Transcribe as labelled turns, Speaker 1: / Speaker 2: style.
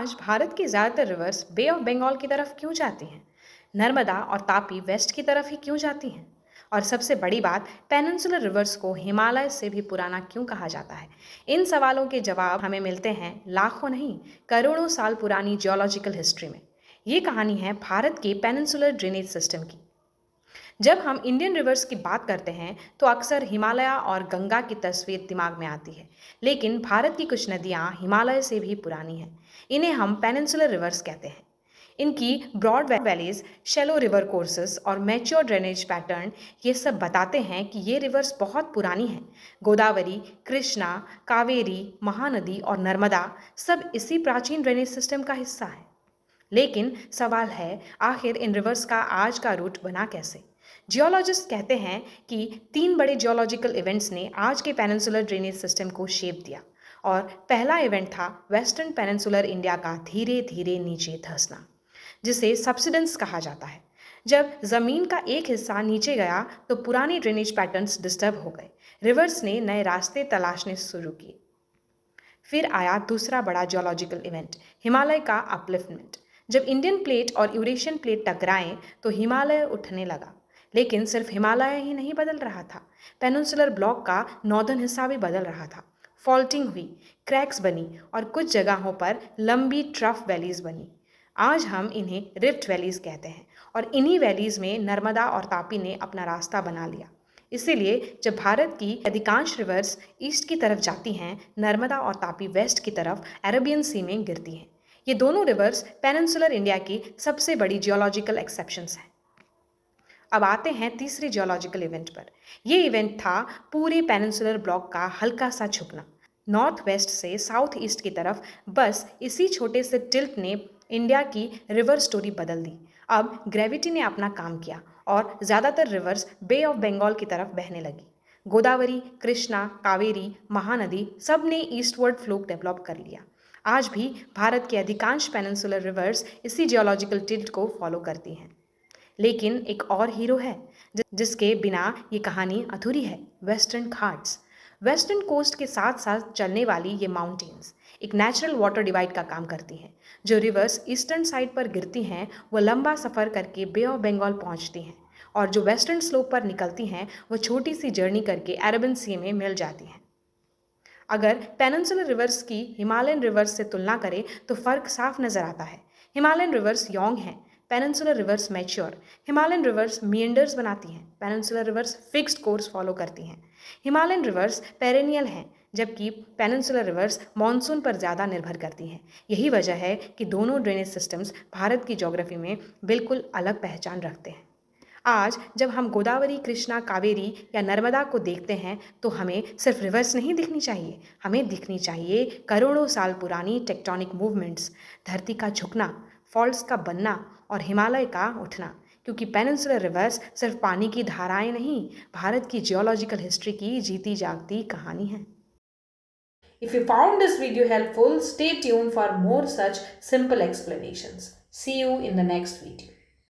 Speaker 1: आज भारत की ज़्यादातर रिवर्स बे ऑफ बंगाल की तरफ क्यों जाती हैं? नर्मदा और तापी वेस्ट की तरफ ही क्यों जाती हैं? और सबसे बड़ी बात, पेनिनसुलर रिवर्स को हिमालय से भी पुराना क्यों कहा जाता है? इन सवालों के जवाब हमें मिलते हैं लाखों नहीं, करोड़ों साल पुरानी जियोलॉजिकल हिस्ट्री में। ये कहानी है भारत के पेनिनसुलर ड्रेनेज सिस्टम की। जब हम इंडियन रिवर्स की बात करते हैं तो अक्सर हिमालय और गंगा की तस्वीर दिमाग में आती है। लेकिन भारत की कुछ नदियां हिमालय से भी पुरानी हैं। इन्हें हम पेनिनसुलर रिवर्स कहते हैं। इनकी broad valleys, shallow river courses और मैच्योर ड्रेनेज पैटर्न ये सब बताते हैं कि ये रिवर्स बहुत पुरानी हैं। गोदावरी, कृष्णा, कावेरी, महानदी और नर्मदा सब इसी प्राचीन ड्रेनेज सिस्टम का हिस्सा है। लेकिन सवाल है, आखिर इन रिवर्स का आज का रूट बना कैसे? जियोलॉजिस्ट कहते हैं कि तीन बड़े जियोलॉजिकल इवेंट्स ने आज के पेनिनसुलर ड्रेनेज सिस्टम को शेप दिया। और पहला इवेंट था वेस्टर्न पेनिनसुलर इंडिया का धीरे धीरे नीचे धंसना, जिसे सब्सिडेंस कहा जाता है। जब जमीन का एक हिस्सा नीचे गया तो पुराने ड्रेनेज पैटर्न्स डिस्टर्ब हो गए। रिवर्स ने नए रास्ते तलाशने शुरू किए। फिर आया दूसरा बड़ा जियोलॉजिकल इवेंट, हिमालय का अपलिफ्टमेंट। जब इंडियन प्लेट और यूरेशियन प्लेट टकराएं तो हिमालय उठने लगा। लेकिन सिर्फ हिमालय ही नहीं बदल रहा था, पेनिनसुलर ब्लॉक का नॉर्दर्न हिस्सा भी बदल रहा था। फॉल्टिंग हुई, क्रैक्स बनी और कुछ जगहों पर लंबी ट्रफ वैलीज बनी। आज हम इन्हें रिफ्ट वैलीज कहते हैं और इन्हीं वैलीज में नर्मदा और तापी ने अपना रास्ता बना लिया। इसीलिए जब भारत की अधिकांश रिवर्स ईस्ट की तरफ जाती हैं, नर्मदा और तापी वेस्ट की तरफ अरेबियन सी में गिरती हैं। ये दोनों रिवर्स पेनिनसुलर इंडिया की सबसे बड़ी जियोलॉजिकल एक्सेप्शंस हैं। अब आते हैं तीसरे जियोलॉजिकल इवेंट पर। यह इवेंट था पूरे पेनिनसुलर ब्लॉक का हल्का सा झुकना, नॉर्थ वेस्ट से साउथ ईस्ट की तरफ। बस इसी छोटे से टिल्ट ने इंडिया की रिवर स्टोरी बदल दी। अब ग्रेविटी ने अपना काम किया और ज़्यादातर रिवर्स बे ऑफ बंगाल की तरफ बहने लगी। गोदावरी, कृष्णा, कावेरी, महानदी सब ने ईस्टवर्ड फ्लो डेवलप कर लिया। आज भी भारत के अधिकांश पेनिनसुलर रिवर्स इसी जियोलॉजिकल टिल्ट को फॉलो करती हैं। लेकिन एक और हीरो है जिसके बिना ये कहानी अधूरी है, वेस्टर्न घाट्स। वेस्टर्न कोस्ट के साथ साथ चलने वाली ये माउंटेन्स एक नेचुरल वाटर डिवाइड का काम करती हैं। जो रिवर्स ईस्टर्न साइड पर गिरती हैं वो लंबा सफ़र करके बे ऑफ बंगाल पहुंचती हैं, और जो वेस्टर्न स्लोप पर निकलती हैं वो छोटी सी जर्नी करके अरेबियन सी में मिल जाती हैं। अगर पेनिनसुलर रिवर्स की हिमालयन रिवर्स से तुलना करें तो फ़र्क साफ नज़र आता है। हिमालयन रिवर्स यॉन्ग हैं, peninsular rivers mature. Himalayan rivers meanders बनाती हैं, peninsular rivers fixed course follow करती हैं। हिमालयन रिवर्स पेरेनियल हैं, जबकि पेनिनसुलर रिवर्स मॉनसून पर ज़्यादा निर्भर करती हैं। यही वजह है कि दोनों ड्रेनेज सिस्टम्स भारत की ज्योग्राफी में बिल्कुल अलग पहचान रखते हैं। आज जब हम गोदावरी, कृष्णा, कावेरी या नर्मदा को देखते हैं तो हमें सिर्फ रिवर्स नहीं दिखनी चाहिए, हमें दिखनी चाहिए करोड़ों साल पुरानी टेक्टोनिक मूवमेंट्स, धरती का झुकना, फॉल्ट्स का बनना और हिमालय का उठना। क्योंकि पेनिनसुलर रिवर्स सिर्फ पानी की धाराएं नहीं, भारत की जियोलॉजिकल हिस्ट्री की जीती जागती कहानी है। If you found this video helpful, stay tuned for more such simple explanations. See you in the next video.